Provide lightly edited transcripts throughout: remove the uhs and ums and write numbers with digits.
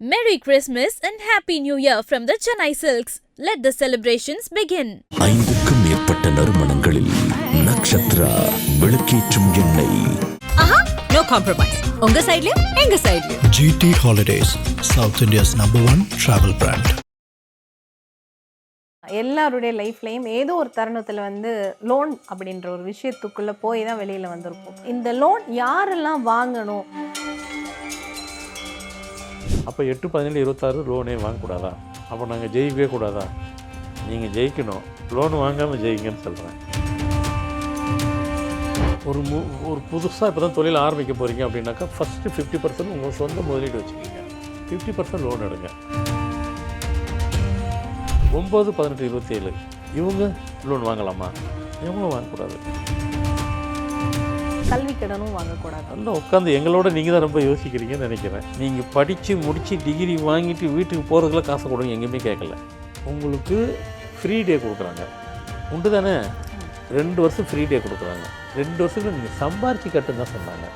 Merry Christmas and Happy New Year from the Chennai Silks. Let the celebrations begin. 5க்கும் மேற்பட்ட நறுமணங்களில் நக்ஷத்ரா விளக்கேற்றும் எண்ணெய். No compromise. உங்க சைடுலயும் எங்க சைடுலயும். GT Holidays, South India's #1 travel brand. எல்லாருடைய லைஃப்லையும் ஏதோ ஒரு தருணத்தில் லோன் அப்படின்ற ஒரு விஷயத்துக்குள்ளே போய் தான் வெளியில் வந்திருப்போம். இந்த லோன் யாரெல்லாம் வாங்கணும்? அப்போ 8, 17, 26 லோனே வாங்கக்கூடாதா? அப்போ நாங்கள் ஜெயிக்கவே கூடாதா? நீங்கள் ஜெயிக்கணும், லோன் வாங்காமல் ஜெயிங்கன்னு சொல்கிறேன். ஒரு புதுசாக இப்போ தான் தொழில் ஆரம்பிக்க போகிறீங்க அப்படின்னாக்கா ஃபஸ்ட்டு 50% உங்கள் சொந்த முதலீடு வச்சுக்கோங்க, 50% லோன் எடுங்க. 9, 18, 27 இவங்க லோன் வாங்கலாமா? இவங்களும் வாங்கக்கூடாது. கல்வி கடனும் வாங்கக்கூடாது. நல்லா உட்காந்து எங்களோட நீங்கள் தான் ரொம்ப யோசிக்கிறீங்கன்னு நினைக்கிறேன். நீங்கள் படித்து முடித்து டிகிரி வாங்கிட்டு வீட்டுக்கு போகிறதுக்குள்ள காசை கொடுங்க, எங்கேயுமே கேட்கல. உங்களுக்கு ஃப்ரீ டே கொடுக்குறாங்க, உண்டு தானே? 2 வருஷம் ஃப்ரீ டே கொடுக்குறாங்க. 2 வருஷத்துல நீங்கள் சம்பாரித்து கட்டுன்னு தான் சொன்னாங்க.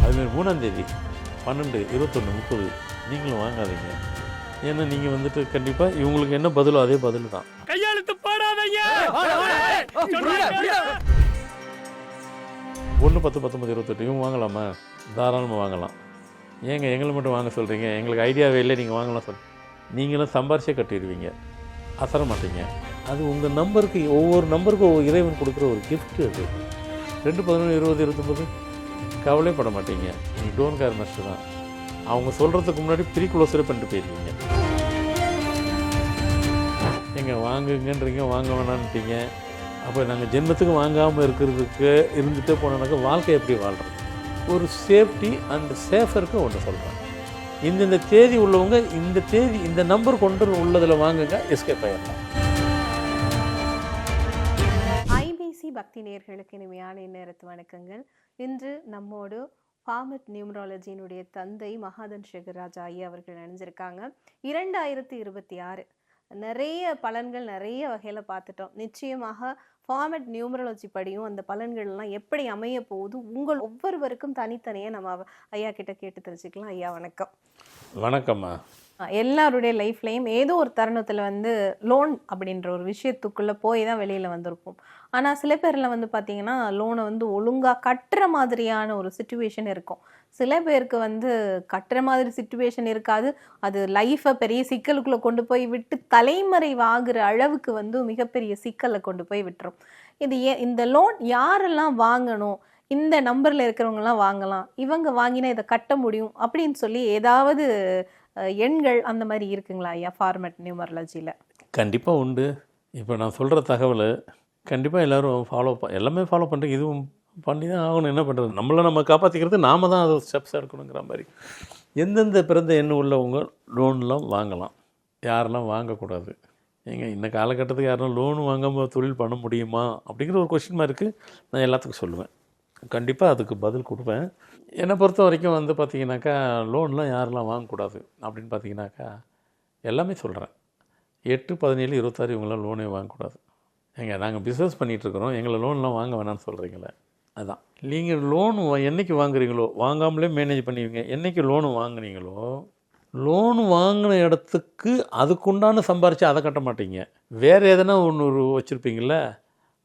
அதுமாதிரி 3ஆம் தேதி 12, 21, 30 நீங்களும் வாங்காதீங்க. ஏன்னா நீங்கள் கண்டிப்பாக இவங்களுக்கு என்ன பதிலோ அதே பதில் தான். கையெழுத்து போடாதீங்க. 1, 10, 19, 28 இவங்க வாங்கலாமா? தாராளமாக வாங்கலாம். ஏங்க எங்களை மட்டும் வாங்க சொல்கிறீங்க? எங்களுக்கு ஐடியாவே இல்லை, நீங்கள் வாங்கலாம் நீங்களும் சம்பாரிச்சே கட்டிடுவீங்க, அசர மாட்டீங்க. அது உங்கள் நம்பருக்கு, ஒவ்வொரு நம்பருக்கும் ஒவ்வொரு இறைவன் கொடுக்குற ஒரு கிஃப்ட். அது 2, 11, 20, 29 கவலைப்பட மாட்டீங்க. நீங்கள் டோன் கேர் நஷ்டம் தான். அவங்க சொல்கிறதுக்கு முன்னாடி ப்ரீ க்ளோஸரே பண்ணிட்டு போயிருக்கீங்க. நீங்கள் வாங்குங்கன்றீங்க, வாங்க வேணான்ட்டீங்க. அப்போ நாங்கள் ஜென்மத்துக்கு வாங்காமல் இருக்கிறதுக்கு இருந்துகிட்டே போனோன்னாக்கா வாழ்க்கை எப்படி வாழ்கிறது? ஒரு சேஃப்டி அண்ட் சேஃபருக்கு ஒன்று சொல்கிறேன். இந்த தேதி உள்ளவங்க இந்த தேதி இந்த நம்பர் கொண்டு உள்ளதில் வாங்குங்க, எஸ்கேப் ஆகிடலாம். ஐபிசி பக்தி நேயர்களுக்கு இனிமையான இந்நேரத்து வணக்கங்கள். இன்று நம்மோடு ஃபார்மட் நியூமராலஜியினுடைய தந்தை மகாதன் சேகர்ராஜ் ஐயா அவர்கள் நினைஞ்சிருக்காங்க. 2026 நிறைய பலன்கள் நிறைய வகையில் பார்த்துட்டோம். நிச்சயமாக ஃபார்மட் நியூமராலஜி படியும் அந்த பலன்கள்லாம் எப்படி அமைய போகுது உங்கள் ஒவ்வொருவருக்கும் தனித்தனியாக நம்ம ஐயா கிட்ட கேட்டு தெரிஞ்சுக்கலாம். ஐயா வணக்கம். வணக்கம்மா. எல்லாருடைய லைஃப்லையும் ஏதோ ஒரு தருணத்தில் லோன் அப்படின்ற ஒரு விஷயத்துக்குள்ளே போய் தான் வெளியில் வந்திருப்போம். ஆனால் சில பேரில் பார்த்தீங்கன்னா லோனை ஒழுங்காக கட்டுற மாதிரியான ஒரு சுச்சுவேஷன் இருக்கும். சில பேருக்கு கட்டுற மாதிரி சுச்சுவேஷன் இருக்காது. அது லைஃப்பை பெரிய சிக்கலுக்குள்ளே கொண்டு போய் விட்டு தலைமறைவாகிற அளவுக்கு மிகப்பெரிய சிக்கலை கொண்டு போய் விட்டுரும். இது இந்த லோன் யாரெல்லாம் வாங்கணும்? இந்த நம்பரில் இருக்கிறவங்கலாம் வாங்கலாம், இவங்க வாங்கினா இதை கட்ட முடியும் அப்படின்னு சொல்லி ஏதாவது எண்கள் அந்த மாதிரி இருக்குங்களா ஐயா ஃபார்மட் நியூமராலஜியில்? கண்டிப்பாக உண்டு. இப்போ நான் சொல்கிற தகவல் கண்டிப்பாக எல்லோரும் எல்லாமே ஃபாலோ பண்ணுறீங்க. இதுவும் பண்ணி தான் ஆகணும். என்ன பண்ணுறது? நம்ம காப்பாற்றிக்கிறது நாம தான் அதை ஸ்டெப்ஸ் எடுக்கணுங்கிற மாதிரி. எந்தெந்த பிறந்த எண்ணம் உள்ளவங்க லோன்லாம் வாங்கலாம், யாரெல்லாம் வாங்கக்கூடாது? இந்த காலகட்டத்துக்கு யாரும் லோன் வாங்காமல் தொழில் பண்ண முடியுமா அப்படிங்கிற ஒரு கொஸ்டின் மார்க்கு நான் எல்லாத்துக்கும் சொல்லுவேன். கண்டிப்பாக அதுக்கு பதில் கொடுப்பேன். என்னை பொறுத்த வரைக்கும் பார்த்திங்கனாக்கா லோன்லாம் யாரெல்லாம் வாங்கக்கூடாது அப்படின்னு பார்த்தீங்கன்னாக்கா எல்லாமே சொல்கிறேன். 8, 17, 26 இவங்களாம் லோனே வாங்கக்கூடாது. நாங்கள் பிஸ்னஸ் பண்ணிகிட்ருக்குறோம், எங்களை லோன்லாம் வாங்க வேணான்னு சொல்கிறீங்களே, அதுதான். நீங்கள் லோன் என்றைக்கு வாங்குறீங்களோ வாங்காமலே மேனேஜ் பண்ணுவீங்க. என்றைக்கு லோனு வாங்குனீங்களோ லோன் வாங்கின இடத்துக்கு அதுக்குண்டான சம்பாரித்து அதை கட்ட மாட்டீங்க. வேறு எதனா ஒன்று வச்சுருப்பீங்கள,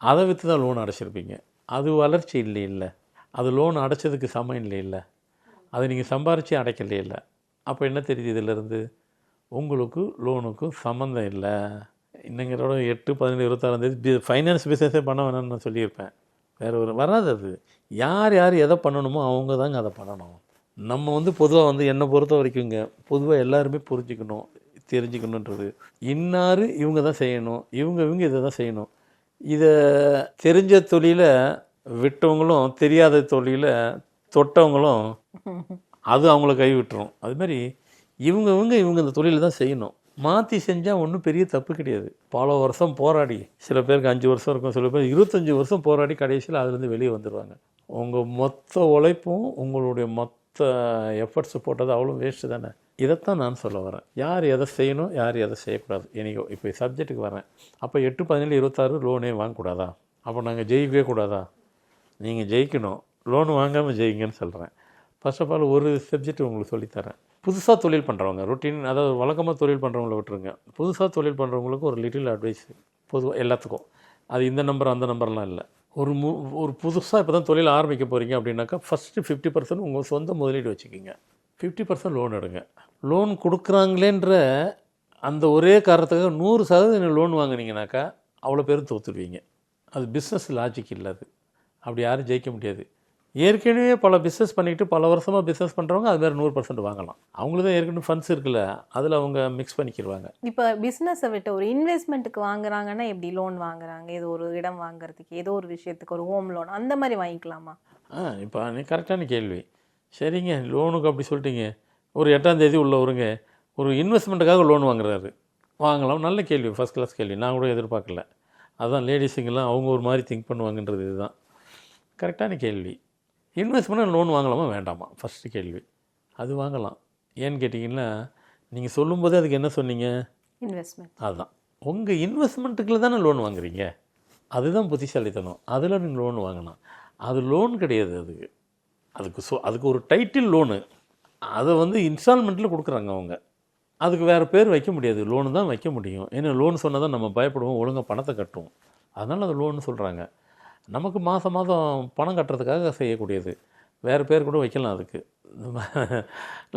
அதை விற்று தான் லோன் அடைச்சிருப்பீங்க. அது வளர்ச்சி இல்லை, அது லோன் அடைச்சதுக்கு சமம் இல்லை, அதை நீங்கள் சம்பாரித்து அடைக்கலே இல்லை. அப்போ என்ன தெரியுது இதிலேருந்து? உங்களுக்கு லோனுக்கும் சம்மந்தம் இல்லை. இன்னங்கிறோட 8, 17, 26 ஃபைனான்ஸ் பிஸ்னஸே பண்ண வேணாம்னு நான் சொல்லியிருப்பேன். வேறு வராது. அது யார் எதை பண்ணணுமோ அவங்க தாங்க அதை பண்ணணும். நம்ம பொதுவாக என்னை பொறுத்த வரைக்குங்க, பொதுவாக எல்லாருமே புரிஞ்சுக்கணும், தெரிஞ்சுக்கணுன்றது. இன்னார் இவங்க தான் செய்யணும், இவங்க இதை தான் செய்யணும். இதை தெரிஞ்ச தொழிலை விட்டவங்களும் தெரியாத தொழிலை தொட்டவங்களும் அது அவங்கள கை விட்டுரும். அதுமாதிரி இவங்க இந்த தொழிலை தான் செய்யணும். மாற்றி செஞ்சால் ஒன்றும் பெரிய தப்பு கிடையாது. பல வருஷம் போராடி, சில பேருக்கு 5 வருஷம் இருக்கும், சில பேர் 25 வருஷம் போராடி கடைசியில் அதுலேருந்து வெளியே வந்துடுவாங்க. உங்கள் மொத்த உழைப்பும் உங்களுடைய மொத்த எஃபர்ட்ஸ் போட்டது அவ்வளோ வேஸ்ட்டு தானே. இதைத்தான் நான் சொல்ல வரேன். யார் எதை செய்யணும், யார் எதை செய்யக்கூடாது. இப்போ சப்ஜெக்ட்டுக்கு வரேன். அப்போ 8, 17, 26 லோனே வாங்கக்கூடாதா? அப்போ நாங்கள் ஜெயிக்கவே கூடாதா? நீங்கள் ஜெயிக்கணும், லோன் வாங்காமல் ஜெயிங்கன்னு சொல்கிறேன். ஃபர்ஸ்ட் ஆஃப் ஆல் ஒரு சப்ஜெக்ட் உங்களுக்கு சொல்லித்தரேன். புதுசாக தொழில் பண்ணுறவங்க, ரொட்டீன் அதாவது வழக்கமாக தொழில் பண்ணுறவங்கள விட்டுருங்க. புதுசாக தொழில் பண்ணுறவங்களுக்கு ஒரு லிட்டில் அட்வைஸ் பொதுவாக எல்லாத்துக்கும். அது இந்த நம்பர் அந்த நம்பர்லாம் இல்லை. ஒரு புதுசாக இப்போ தான் தொழில் ஆரம்பிக்க போகிறீங்க அப்படின்னாக்கா ஃபஸ்ட்டு 50% உங்கள் சொந்த முதலீடு வச்சுக்கிங்க. 50% லோன் எடுங்க. லோன் கொடுக்குறாங்களேன்ற அந்த ஒரே காரணத்துக்காக 100% லோன் வாங்கினீங்கனாக்கா அவ்வளோ பேரும் தோற்றுடுவீங்க. அது பிஸ்னஸ் லாஜிக் இல்லை. அது அப்படி யாரும் ஜெயிக்க முடியாது. ஏற்கனவே பல பிஸ்னஸ் பண்ணிக்கிட்டு பல வருஷமாக பிஸ்னஸ் பண்ணுறவங்க அது மாதிரி 100% வாங்கலாம். அவங்களுக்கு தான் ஏற்கனவே ஃபண்ட்ஸ் இருக்குல்ல, அதில் அவங்க மிக்ஸ் பண்ணிக்கிடுவாங்க. இப்போ பிஸ்னஸை விட்டு ஒரு இன்வெஸ்ட்மெண்ட்டுக்கு வாங்குறாங்கன்னா எப்படி லோன் வாங்குறாங்க? ஏதோ ஒரு இடம் வாங்குறதுக்கு, ஏதோ ஒரு விஷயத்துக்கு ஒரு ஹோம் லோன் அந்த மாதிரி வாங்கிக்கலாமா? இப்போ நீ கரெக்டான கேள்வி. சரிங்க, லோனுக்கு அப்படி சொல்லிட்டீங்க. ஒரு 8ஆம் தேதி உள்ளவருங்க ஒரு இன்வெஸ்ட்மெண்ட்டுக்காக லோன் வாங்குறாரு, வாங்கலாம். நல்ல கேள்வி, ஃபஸ்ட் கிளாஸ் கேள்வி. நான் கூட எதிர்பார்க்கல. அதுதான் லேடிஸுங்கெல்லாம் அவங்க ஒரு மாதிரி திங்க் பண்ணுவாங்கன்றது இதுதான் கரெக்டான கேள்வி. இன்வெஸ்ட்மெண்ட் லோன் வாங்கலாமா வேண்டாமா ஃபஸ்ட்டு கேள்வி. அது வாங்கலாம். ஏன்னு கேட்டிங்கன்னா நீங்கள் சொல்லும்போதே அதுக்கு என்ன சொன்னீங்க? இன்வெஸ்ட்மெண்ட். அதுதான் உங்கள் இன்வெஸ்ட்மெண்ட்டுக்குள்ள தானே லோன் வாங்குறீங்க. அதுதான் புத்திசாலித்தனம். அதில் நீங்கள் லோன் வாங்கலாம். அது லோன் கிடையாது. அதுக்கு ஒரு டைட்டில் லோனு. அதை இன்ஸ்டால்மெண்ட்டில் கொடுக்குறாங்க அவங்க. அதுக்கு வேறு பேர் வைக்க முடியாது, லோனு தான் வைக்க முடியும். ஏன்னா லோன் சொன்னால் தான் நம்ம பயப்படுவோம், ஒழுங்காக பணத்தை கட்டுவோம். அதனால் அது லோன்னு சொல்கிறாங்க. நமக்கு மாதம் பணம் கட்டுறதுக்காக செய்யக்கூடியது. வேறு பேர் கூட வைக்கலாம் அதுக்கு.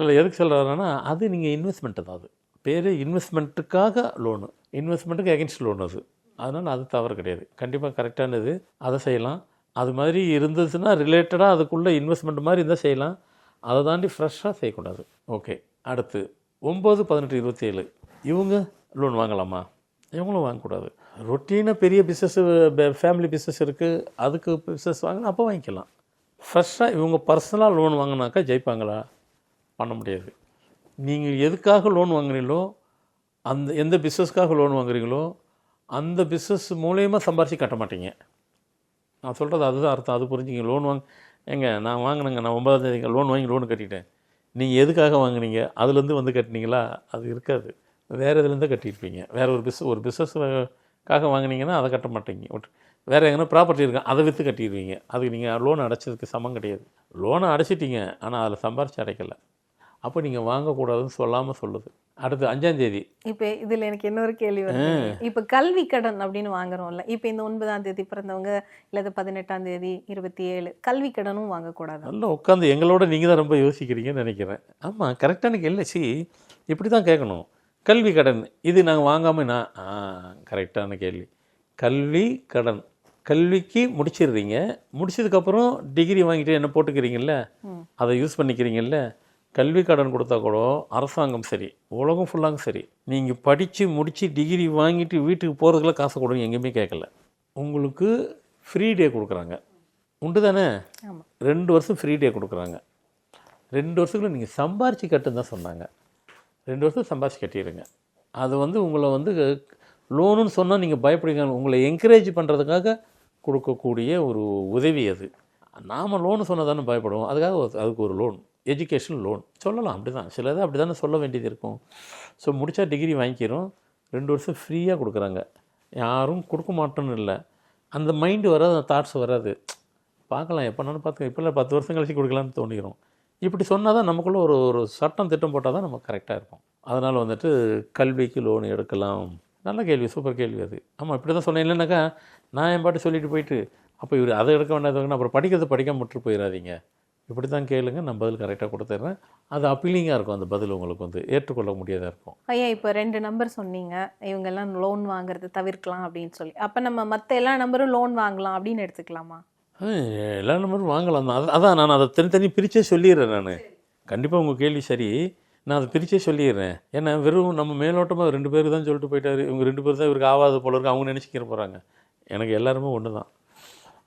இல்லை, எதுக்கு சொல்கிறாங்கன்னா அது நீங்கள் இன்வெஸ்ட்மெண்ட்டு தான். அது பேர் இன்வெஸ்ட்மெண்ட்டுக்காக லோனு, இன்வெஸ்ட்மெண்ட்டுக்கு எகென்ஸ்ட் லோன் அது. அதனால் அது தவறு கிடையாது. கண்டிப்பாக கரெக்டானது, அதை செய்யலாம். அது மாதிரி இருந்துச்சுன்னா ரிலேட்டடாக அதுக்குள்ளே இன்வெஸ்ட்மெண்ட் மாதிரி இருந்தால் செய்யலாம். அதை தாண்டி ஃப்ரெஷ்ஷாக செய்யக்கூடாது. ஓகே, அடுத்து 9, 18, 27 இவங்க லோன் வாங்கலாமா? இவங்களும் வாங்கக்கூடாது. ரொட்டீனாக பெரிய பிஸ்னஸ்ஸு, ஃபேமிலி பிஸ்னஸ் இருக்குது, அதுக்கு பிஸ்னஸ் வாங்கலாம், அப்போ வாங்கிக்கலாம். ஃப்ரெஷ்ஷாக இவங்க பர்சனலாக லோன் வாங்கினாக்கா ஜெயிப்பாங்களா? பண்ண முடியாது. நீங்கள் எதுக்காக லோன் வாங்குறீங்களோ, எந்த பிஸ்னஸ்க்காக லோன் வாங்குறீங்களோ அந்த பிஸ்னஸ் மூலயமா சம்பாரித்து கட்ட மாட்டீங்க. நான் சொல்கிறது அதுதான் அர்த்தம். அது புரிஞ்சுங்க. லோன் நான் வாங்கினேங்க, நான் 9ஆம் தேதிங்க லோன் வாங்கி லோன் கட்டிட்டேன். நீங்கள் எதுக்காக வாங்குனீங்க? அதுலேருந்து கட்டினீங்களா? அது இருக்காது. வேறு இதுலேருந்து கட்டியிருப்பீங்க. வேறு ஒரு பிஸ்னஸ்க்காக வாங்கினீங்கன்னா அதை கட்ட மாட்டீங்க. வேறு எங்கன்னா ப்ராப்பர்ட்டி இருக்குது, அதை விற்று கட்டிடுவீங்க. அதுக்கு நீங்கள் லோன் அடைச்சதுக்கு சமம் கிடையாது. லோனை அடைச்சிட்டிங்க, ஆனால் அதில் சம்பாரித்து அடைக்கலை. அப்போ நீங்கள் வாங்கக்கூடாதுன்னு சொல்லாமல் சொல்லுது. அடுத்து 5ஆம் தேதி. இப்போ இதில் எனக்கு இன்னொரு கேள்வி வருது. இப்போ கல்வி கடன் அப்படின்னு வாங்குறோம்ல, இப்போ இந்த 9ஆம் தேதி பிறந்தவங்க இல்லை 18ஆம் தேதி 27 கல்வி கடனும் வாங்கக்கூடாது. நல்லா உட்காந்து எங்களோட நீங்கள் தான் ரொம்ப யோசிக்கிறீங்கன்னு நினைக்கிறேன். ஆமாம், கரெக்டான கேள்வி. இப்படி தான் கேட்கணும். கல்வி கடன் இது நாங்கள் வாங்காமல் கரெக்டான கேள்வி. கல்வி கடன், கல்விக்கு முடிச்சிடுறீங்க. முடிச்சதுக்கப்புறம் டிகிரி வாங்கிட்டு என்ன போட்டுக்கிறீங்கல்ல, அதை யூஸ் பண்ணிக்கிறீங்கல்ல. கல்வி கடன் கொடுத்தா கூட அரசாங்கம் சரி, உலகம் ஃபுல்லாக சரி, நீங்கள் படித்து முடித்து டிகிரி வாங்கிட்டு வீட்டுக்கு போகிறதுக்குள்ள காசு கொடுங்க, எங்கேயுமே கேட்கல. உங்களுக்கு ஃப்ரீ டே கொடுக்குறாங்க, உண்டு தானே? 2 வருஷம் ஃப்ரீ டே கொடுக்குறாங்க. 2 வருஷத்துக்குள்ள நீங்கள் சம்பாரித்து கட்டுன்னு தான் சொன்னாங்க. 2 வருஷம் சம்பாரித்து கட்டிடுங்க. அது உங்களை லோனுன்னு சொன்னால் நீங்கள் பயப்படுங்க. உங்களை என்கரேஜ் பண்ணுறதுக்காக கொடுக்கக்கூடிய ஒரு உதவி அது. நாம் லோனு சொன்னால் தானே பயப்படுவோம். அதுக்கு ஒரு லோன், எஜுகேஷன் லோன் சொல்லலாம். அப்படி தான் சிலது அப்படி தானே சொல்ல வேண்டியது இருக்கும். ஸோ முடித்தா டிகிரி வாங்கிக்கிறோம், 2 வருஷம் ஃப்ரீயாக கொடுக்குறாங்க. யாரும் கொடுக்க மாட்டோன்னு இல்லை, அந்த மைண்டு வராது, அந்த தாட்ஸ் வராது. பார்க்கலாம், எப்போனாலும் பார்த்து இப்போல்லாம் 10 வருஷம் கழிச்சு கொடுக்கலான்னு தோணிக்கிறோம். இப்படி சொன்னால் தான் நமக்குள்ளே ஒரு சட்டம் திட்டம் போட்டால் தான் நம்ம கரெக்டாக இருக்கும். அதனால் கல்விக்கு லோன் எடுக்கலாம். நல்ல கேள்வி, சூப்பர் கேள்வி அது. ஆமாம், இப்படி தான் சொன்னேன். இல்லைனாக்கா நான் என் பாட்டு சொல்லிட்டு போயிட்டு அப்போ இவர் அதை எடுக்க வேண்டாம், அப்புறம் படிக்கிறது படிக்காம விட்டு போயிடாதீங்க. இப்படி தான் கேளுங்க, நான் பதில் கரெக்டாக கொடுத்துட்றேன். அது அப்பீலிங்காக இருக்கும், அந்த பதில் உங்களுக்கு ஏற்றுக்கொள்ள முடியாதாக இருக்கும். ஐயா, இப்போ 2 நம்பர் சொன்னீங்க, இவங்கெல்லாம் லோன் வாங்குறது தவிர்க்கலாம் அப்படின்னு சொல்லி. அப்போ நம்ம மற்ற எல்லா நம்பரும் லோன் வாங்கலாம் அப்படின்னு எடுத்துக்கலாமா? எல்லா நம்பரும் வாங்கலாம் தான். அதான் நான் அதை தனித்தனி பிரித்தே சொல்லிடுறேன். நான் கண்டிப்பாக உங்கள் கேள்வி சரி, நான் அதை பிரித்தே சொல்லிடுறேன். ஏன்னா வெறும் நம்ம மேலோட்டமாக 2 பேர் தான் சொல்லிட்டு போயிட்டாரு, இவங்க 2 பேர் தான் இவருக்கு ஆகாத போல இருக்கு, அவங்க நினச்சிக்கிற போகிறாங்க. எனக்கு எல்லாருமே ஒன்று தான்.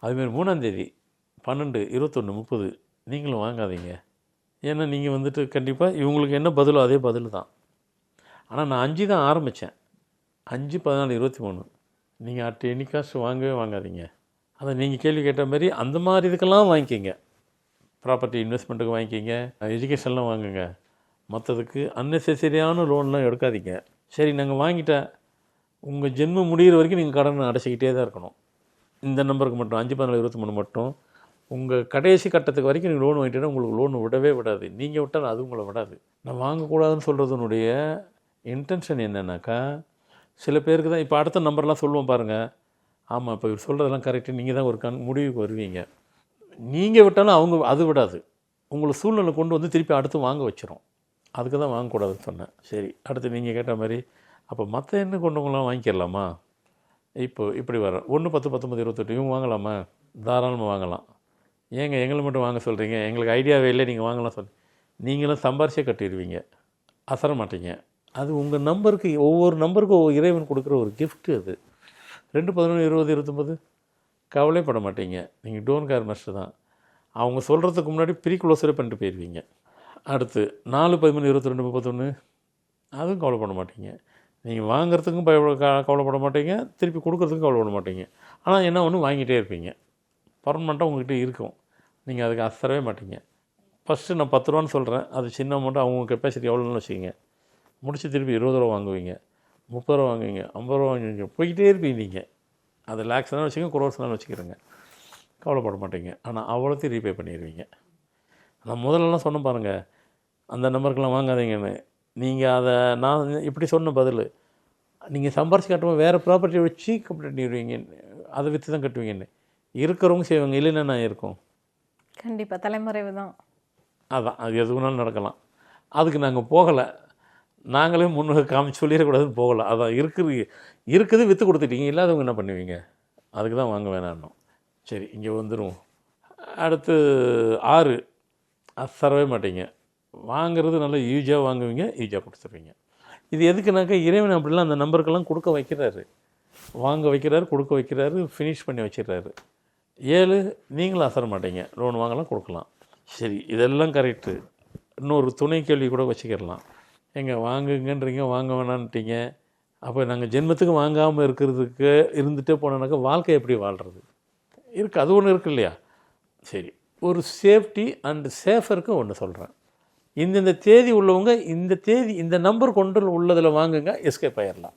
அதுமாரி 3ஆம் தேதி 12, 21, 30 நீங்களும் வாங்காதீங்க. ஏன்னா நீங்கள் கண்டிப்பாக இவங்களுக்கு என்ன பதிலோ அதே பதில் தான். ஆனால் நான் 5 தான் ஆரம்பித்தேன். 5, 14, 23 நீங்கள் அட் எனி காஸ்ட் வாங்கவே வாங்காதீங்க. அதை நீங்கள் கேள்வி கேட்ட மாதிரி அந்த மாதிரி இதுக்கெல்லாம் வாங்கிக்கிங்க. ப்ராப்பர்ட்டி இன்வெஸ்ட்மெண்ட்டுக்கு வாங்கிக்கிங்க, எஜுகேஷன்லாம் வாங்குங்க. மற்றதுக்கு அன்னெசரியான லோன்லாம் எடுக்காதீங்க. சரி, நாங்கள் வாங்கிட்டேன், உங்கள் ஜென்மம் முடிகிற வரைக்கும் நீங்கள் கடனை அடைச்சிக்கிட்டே தான் இருக்கணும். இந்த நம்பருக்கு மட்டும் 5, 14, 23 மட்டும் உங்கள் கடைசி கட்டத்துக்கு வரைக்கும் நீங்கள் லோன் வாங்கிட்டீங்கன்னா உங்களுக்கு லோன் விடவே விடாது. நீங்கள் விட்டால் அது உங்களை விடாது. நான் வாங்கக்கூடாதுன்னு சொல்கிறதுனுடைய இன்டென்ஷன் என்னென்னாக்கா, சில பேருக்கு தான் இப்போ அடுத்த நம்பர்லாம் சொல்லுவோம் பாருங்கள். ஆமாம், இப்போ இவர் சொல்கிறதெல்லாம் கரெக்டு, நீங்கள் தான் ஒரு முடிவுக்கு வருவீங்க. நீங்கள் விட்டாலும் அவங்க அது விடாது. உங்களை சூழ்நிலை கொண்டு வந்து திருப்பி அடுத்து வாங்க வச்சிரும். அதுக்கு தான் வாங்கக்கூடாதுன்னு சொன்னேன். சரி, அடுத்து நீங்கள் கேட்ட மாதிரி அப்போ மற்ற என்ன கொண்டவங்களாம் வாங்கிக்கிறலாமா? இப்போ இப்படி வர 1, 10, 19, 28 இவங்க வாங்கலாமா? தாராளமாக வாங்கலாம். ஏங்க எங்களை மட்டும் வாங்க சொல்கிறீங்க? எங்களுக்கு ஐடியாவே இல்லை, நீங்கள் வாங்கலாம் சொல்லி நீங்களும் சம்பாரிச்சே கட்டிடுவீங்க, அசர மாட்டீங்க. அது உங்கள் நம்பருக்கு, ஒவ்வொரு நம்பருக்கும் ஒவ்வொரு இறைவன் கொடுக்குற ஒரு கிஃப்ட்டு அது. 2, 11, 20, 29 கவலைப்பட மாட்டீங்க. நீங்கள் டோன் கேர் மாஸ்டர் தான். அவங்க சொல்கிறதுக்கு முன்னாடி ப்ரீ க்ளோஸரே பண்ணிட்டு போயிடுவீங்க. அடுத்து 4, 13, 22, 31 அதுவும் கவலைப்பட மாட்டீங்க. நீங்கள் வாங்குறதுக்கும் கவலைப்பட மாட்டீங்க, திருப்பி கொடுக்குறதுக்கும் கவலைப்பட மாட்டீங்க. ஆனால் என்ன ஒன்று வாங்கிட்டே இருப்பீங்க. பர்மனெண்ட்டாக உங்கள்கிட்ட இருக்கும். நீங்கள் அதுக்கு அசரவே மாட்டீங்க. ஃபஸ்ட்டு நான் 10 ரூபான்னு சொல்கிறேன், அது சின்ன அமௌண்ட்டு. அவங்க கெப்பாசிட்டி எவ்வளோன்னு வச்சுக்கிங்க. முடிச்சு திருப்பி 20 ரூபா வாங்குவீங்க, 30 ரூபா வாங்குவீங்க, 50 ரூபா வாங்குவீங்க, போய்கிட்டே இருப்பீங்க. நீங்கள் அது லேக்ஸ் தான் வச்சுக்கோங்க, குரோர்ஸ் தான் வச்சுக்கிறேங்க, கவலைப்பட மாட்டீங்க. ஆனால் அவ்வளோத்தையும் ரீபே பண்ணிடுவீங்க. நான் முதல்லலாம் சொன்ன பாருங்கள், அந்த நம்பருக்கெலாம் வாங்காதீங்கன்னு. நீங்கள் அதை நான் இப்படி சொன்ன பதில், நீங்கள் சம்பாரிச்சு கட்டும்போது வேறு ப்ராப்பர்ட்டியை வச்சு கட்டிடுவீங்க, அதை விற்று தான் கட்டுவீங்கன்னு. இருக்கிறவங்க செய்வாங்க, இல்லைன்னா நான் இருக்கும். கண்டிப்பாக தலைமறைவு தான். அதான், அது எது வேணாலும் நடக்கலாம். அதுக்கு நாங்கள் போகலை. நாங்களே முன்னே காமிச்சு சொல்லிடக்கூடாதுன்னு போகலை. அதான் இருக்குது விற்று கொடுத்துட்டீங்க, இல்லாதவங்க என்ன பண்ணுவீங்க? அதுக்கு தான் வாங்க வேணான்னோம். சரி, இங்கே வந்துடும். அடுத்து 6 அசரவே மாட்டீங்க. வாங்கிறது நல்லா யூஜாக வாங்குவீங்க, யூஜாக கொடுத்துருவீங்க. இது எதுக்குனாக்கா, இறைவன் அப்படிலாம் அந்த நம்பருக்கெல்லாம் கொடுக்க வைக்கிறாரு, வாங்க வைக்கிறாரு, கொடுக்க வைக்கிறாரு, ஃபினிஷ் பண்ணி வச்சிடுறாரு. 7 நீங்களும் அசர மாட்டீங்க, லோன் வாங்கலாம், கொடுக்கலாம். சரி, இதெல்லாம் கரெக்டு. இன்னொரு துணை கேள்வி கூட வச்சுக்கிடலாம். எங்க வாங்குங்கன்றீங்க, வாங்க வேணான்ட்டீங்க. அப்போ நாங்கள் ஜென்மத்துக்கு வாங்காமல் இருக்கிறதுக்கு இருந்துகிட்டே போனோன்னாக்கா வாழ்க்கை எப்படி வாழ்கிறது? இருக்குது, அது ஒன்று இருக்குது இல்லையா? சரி, ஒரு சேஃப்டி அண்ட் சேஃபருக்கு ஒன்று சொல்கிறேன். இந்த தேதி உள்ளவங்க இந்த நம்பர் கொண்டு உள்ளதில் வாங்குங்க, எஸ்கேப் ஆயிடலாம்.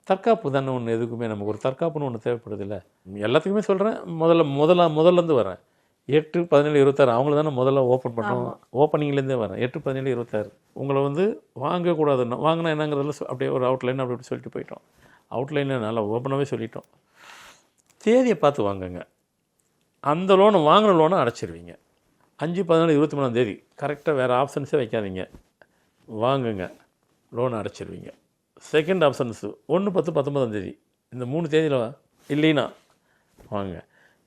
தற்காப்பு தானே ஒன்று, எதுக்குமே நமக்கு ஒரு தற்காப்புன்னு ஒன்று தேவைப்படுது இல்லை? எல்லாத்துக்குமே சொல்கிறேன். முதல்லேருந்து வரேன். 8, 17, 26 அவங்கள தானே முதல்ல ஓப்பன் பண்ணுறோம். ஓப்பனிங்லேருந்தே வரேன். 8, 17, 26 உங்களை வந்து வாங்கக்கூடாதுன்னா, வாங்கினா என்னங்கிறதுல அப்படியே ஒரு அவுட்லைன் அப்படி சொல்லிட்டு போயிட்டோம். அவுட்லைனில் நல்லா ஓப்பனாகவே சொல்லிட்டோம். தேதியை பார்த்து வாங்குங்க. அந்த லோனை வாங்கின லோனை அடைச்சிருவீங்க. 5, 14, 23ஆம் தேதி கரெக்டாக, வேறு ஆப்ஷன்ஸே வைக்காதீங்க, வாங்குங்க, லோனை அடைச்சிருவீங்க. செகண்ட் ஆப்ஷன்ஸு 1, 10, 19ஆம் தேதி, இந்த 3 தேதியில் இல்லைன்னா வாங்க.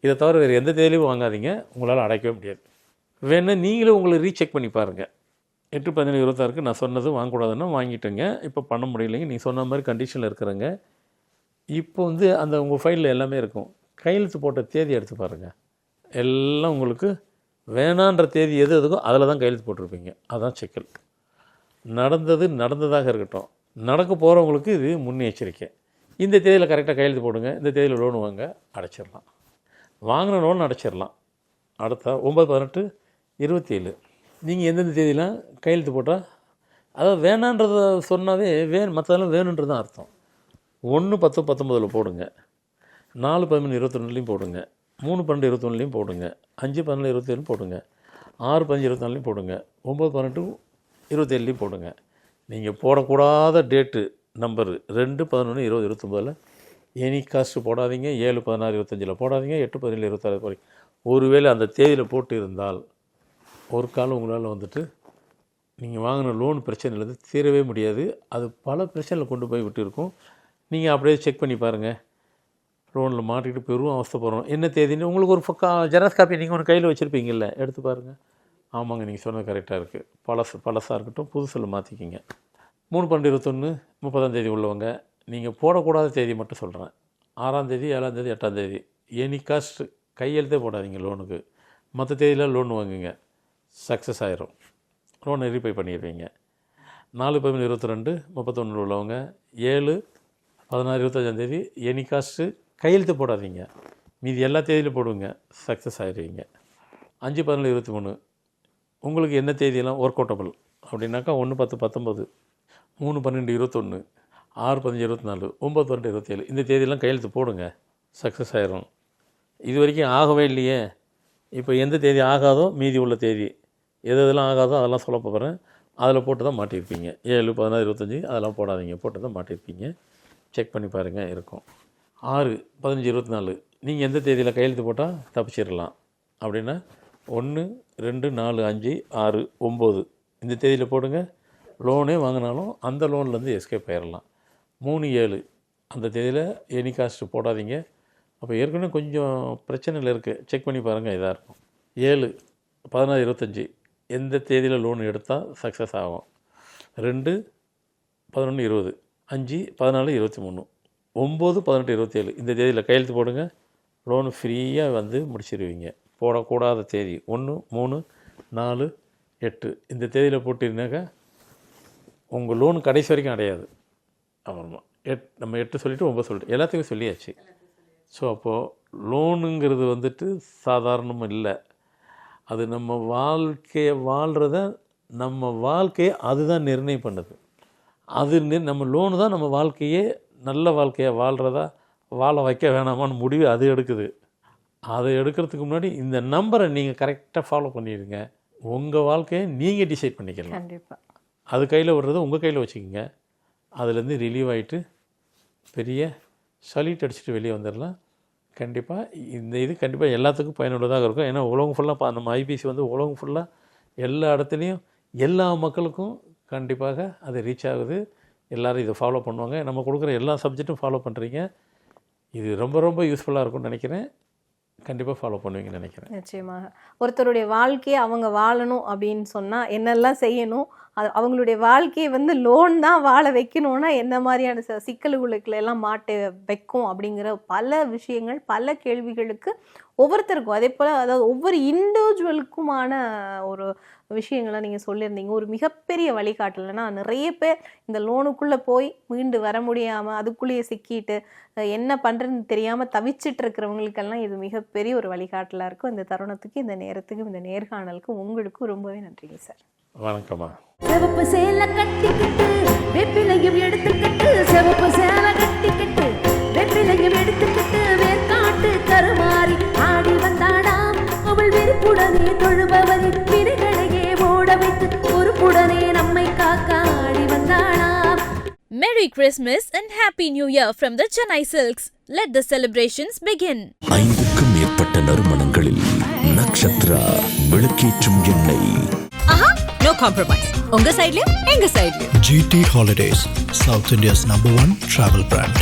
இதை தவிர வேறு எந்த தேதியிலையும் வாங்காதீங்க, உங்களால் அடைக்கவே முடியாது. வேணால் நீங்களே உங்களை ரீசெக் பண்ணி பாருங்கள். 8, 17, 26க்கு நான் சொன்னது வாங்கக்கூடாதுன்னா வாங்கிட்டுங்க. இப்போ பண்ண முடியலைங்க, நீங்கள் சொன்ன மாதிரி கண்டிஷனில் இருக்கிறேங்க. இப்போ வந்து அந்த உங்கள் ஃபைலில் எல்லாமே இருக்கும். கையெழுத்து போட்ட தேதி எடுத்து பாருங்கள். எல்லாம் உங்களுக்கு வேணான்ற தேதி எது எதுக்கோ அதில் தான் கையெழுத்து போட்டிருப்பீங்க. அதுதான் சிக்கல். நடந்ததாக இருக்கட்டும், நடக்க போகிறவங்களுக்கு இது முன்னெச்சரிக்கை. இந்த தேதியில் கரெக்டாக கையெழுத்து போடுங்க, இந்த தேதியில் லோன் வாங்க, அடைச்சிடலாம். வாங்கின லோன் அடைச்சிடலாம். அடுத்த 9, 18, 27 நீங்கள் எந்தெந்த தேதியெலாம் கையெழுத்து போட்டால், அதாவது வேணான்றதை சொன்னாவே மற்றதெல்லாம் வேணுன்றது தான் அர்த்தம். 1, 10, 19 போடுங்க, 4, 13, 22 போடுங்க, 3, 12, 21 போடுங்க, 5, 14, 27 போடுங்க, 6, 15, 24 போடுங்க, 9, 18, 27 போடுங்க. நீங்கள் போடக்கூடாத டேட்டு நம்பரு 2, 11, 20, 29 எனி காஸ்ட்டு போடாதீங்க. 7, 16, 25 போடாதீங்க. 8, 17, 26 போடுங்க. ஒருவேளை அந்த தேதியில் போட்டு இருந்தால் ஒரு காலம் உங்களால் வந்துட்டு நீங்கள் வாங்கின லோன் பிரச்சனையிலேருந்து தீரவே முடியாது. அது பல பிரச்சனையில் கொண்டு போய் விட்டு இருக்கும். நீங்கள் அப்படியே செக் பண்ணி பாருங்கள். லோனில் மாட்டிக்கிட்டு பெரும் அவஸ்தைப்படுறோம். என்ன தேதின்னு உங்களுக்கு ஒரு ஜெராக்ஸ் காப்பி நீங்கள் ஒன்று கையில் வச்சுருப்பீங்கல்ல, எடுத்து பாருங்கள். ஆமாங்க, நீங்கள் சொன்னது கரெக்டாக இருக்குது. பழசாக இருக்கட்டும், புதுசில் மாற்றிக்கிங்க. 3, 12, 21, 30ஆம் தேதி உள்ளவங்க, நீங்கள் போடக்கூடாத தேதி மட்டும் சொல்கிறேன். 6ஆம் தேதி, 7ஆம் தேதி, 8ஆம் தேதி எனி காஸ்ட் கையெழுத்தே போடாதீங்க லோனுக்கு. மற்ற தேதியில் லோன் வாங்குங்க, சக்ஸஸ் ஆயிரும், லோனை ரீபே பண்ணிடுவீங்க. 4, 17, 22, 31 உள்ளவங்க 7, 16, 25ஆம் தேதி எனி காஸ்ட்டு கையெழுத்து போடாதீங்க, மீதி எல்லா தேதியிலும் போடுங்க, சக்ஸஸ் ஆயிடுவீங்க. 5, 14, 23 உங்களுக்கு என்ன தேதியெல்லாம் ஒர்க் அவுட்டபிள் அப்படின்னாக்கா 1, 10, 19, 3, 12, 21, 6, 15, 24, 9, 12, 27 இந்த தேதியெல்லாம் கையெழுத்து போடுங்க, சக்ஸஸ் ஆயிரும். இது வரைக்கும் ஆகவே இல்லையே, இப்போ எந்த தேதி ஆகாதோ மீதி உள்ள தேதி எது எதெல்லாம் ஆகாதோ அதெல்லாம் சொல்ல போகிறேன். அதில் போட்டு தான் மாட்டியிருப்பீங்க. 7, 16, 25 அதெல்லாம் போடாதீங்க, போட்டு தான் மாட்டியிருப்பீங்க. செக் பண்ணி பாருங்கள் இருக்கும். 6, 15, 24 நீங்கள் எந்த தேதியில் கையெழுத்து போட்டால் தப்பிச்சிடலாம் அப்படின்னா 1, 2, 4, 5, 6, 9 இந்த தேதியில் போடுங்க. லோனே வாங்கினாலும் அந்த லோன்லேருந்து எஸ்கேப் ஆயிடலாம். 3, 7 அந்த தேதியில் எனி காஸ்ட்டு போடாதீங்க. அப்போ ஏற்கனவே கொஞ்சம் பிரச்சனையில் இருக்குது, செக் பண்ணி பாருங்கள், இதாக இருக்கும். 7, 16, 25 எந்த தேதியில் லோன் எடுத்தால் சக்ஸஸ் ஆகும். 2, 11, 20 5, 14, 23 9, 18, 27 இந்த தேதியில் கையெழுத்து போடுங்க. லோனு ஃப்ரீயாக வந்து முடிச்சிடுவீங்க. போடக்கூடாத தேதி 1, 3, 4, 8 இந்த தேதியில் போட்டிருந்தாக்கா உங்கள் லோன் கடைசி வரைக்கும் அடையாது. அப்புறமா நம்ம 8 சொல்லிவிட்டு 9 சொல்லிட்டு எல்லாத்துக்கும் சொல்லியாச்சு. ஸோ அப்போது லோனுங்கிறது வந்துட்டு சாதாரணம் இல்லை. அது நம்ம வாழ்க்கையை வாழ்கிறத நம்ம வாழ்க்கையை அதுதான் நிர்ணயம் பண்ணுது. அது நம்ம லோனு தான் நம்ம வாழ்க்கையே நல்ல வாழ்க்கையை வாழ்கிறதா வாழ வைக்க வேணாமான்னு முடிவு அது எடுக்குது. அதை எடுக்கிறதுக்கு முன்னாடி இந்த நம்பரை நீங்கள் கரெக்டாக ஃபாலோ பண்ணிடுங்க. உங்கள் வாழ்க்கையை நீங்கள் டிசைட் பண்ணிக்கலாம். கண்டிப்பாக அது கையில் விடுறத உங்கள் கையில் வச்சுக்கோங்க. அதுலேருந்து ரிலீவ் ஆகிட்டு பெரிய சல்யூட் அடிச்சுட்டு வெளியே வந்துடலாம். கண்டிப்பாக இந்த இது கண்டிப்பாக எல்லாத்துக்கும் பயனுள்ளதாக இருக்கும். ஏன்னா உலகம் ஃபுல்லாக நம்ம ஐபிசி வந்து உலகம் ஃபுல்லாக எல்லா இடத்துலையும் எல்லா மக்களுக்கும் கண்டிப்பாக அது ரீச் ஆகுது. எல்லோரும் இதை ஃபாலோ பண்ணுவாங்க. நம்ம கொடுக்குற எல்லா சப்ஜெக்ட்டும் ஃபாலோ பண்ணுறீங்க. இது ரொம்ப ரொம்ப யூஸ்ஃபுல்லாக இருக்கும்னு நினைக்கிறேன். கண்டிப்பாக ஃபாலோ பண்ணுவீங்கன்னு நினைக்கிறேன். நிச்சயமாக ஒருத்தருடைய வாழ்க்கையை அவங்க வாழணும் அப்படின்னு சொன்னால் என்னெல்லாம் செய்யணும், அது அவங்களுடைய வாழ்க்கையை வந்து லோன் தான் வாழ வைக்கணும்னா என்ன மாதிரியான சிக்கல்களுக்கெல்லாம் மாட்ட வைக்கும் அப்படிங்கிற பல விஷயங்கள், பல கேள்விகளுக்கு ஒவ்வொருத்தருக்கும் அதே போல் அதாவது ஒவ்வொரு இண்டிவிஜுவலுக்குமான ஒரு விஷயங்களை நீங்கள் சொல்லியிருந்தீங்க. ஒரு மிகப்பெரிய வழிகாட்டலைன்னா நிறைய பேர் இந்த லோனுக்குள்ளே போய் மீண்டு வர முடியாமல் அதுக்குள்ளேயே சிக்கிட்டு என்ன பண்ணுறதுன்னு தெரியாமல் தவிச்சிட்டு இருக்கிறவங்களுக்கெல்லாம் இது மிகப்பெரிய ஒரு வழிகாட்டலாக இருக்கும். இந்த தருணத்துக்கு, இந்த நேரத்துக்கும், இந்த நேர்காணலுக்கும் உங்களுக்கும் ரொம்பவே நன்றிங்க சார். வணக்கம்மா. சிவப்பு சேலை கட்டிக்கிட்டு வெப்பிலையும் எடுத்துக்கிட்டு, சிவப்பு சேலை கட்டிக்கிட்டு வெப்பிலையும் எடுத்துக்கிட்டு வேர்க்காட்டு கருமாறி ஆடி வந்தாடாம். அவள் வெறுப்புடனே தொழுபவரின் வினைகளையே ஓட வைத்து பொறுப்புடனே நம்மை காக்க ஆடி வந்தாடாம். Merry Christmas and Happy New Year from the Chennai Silks. Let the celebrations begin. 5க்கும் மேற்பட்ட நறுமணங்களில் நக்ஷத்ரா விளக்கேற்றும் எண்ணெய். No compromise. உங்க சைடுலயும் எங்க சைடுலயும். GT Holidays, South India's #1 travel brand.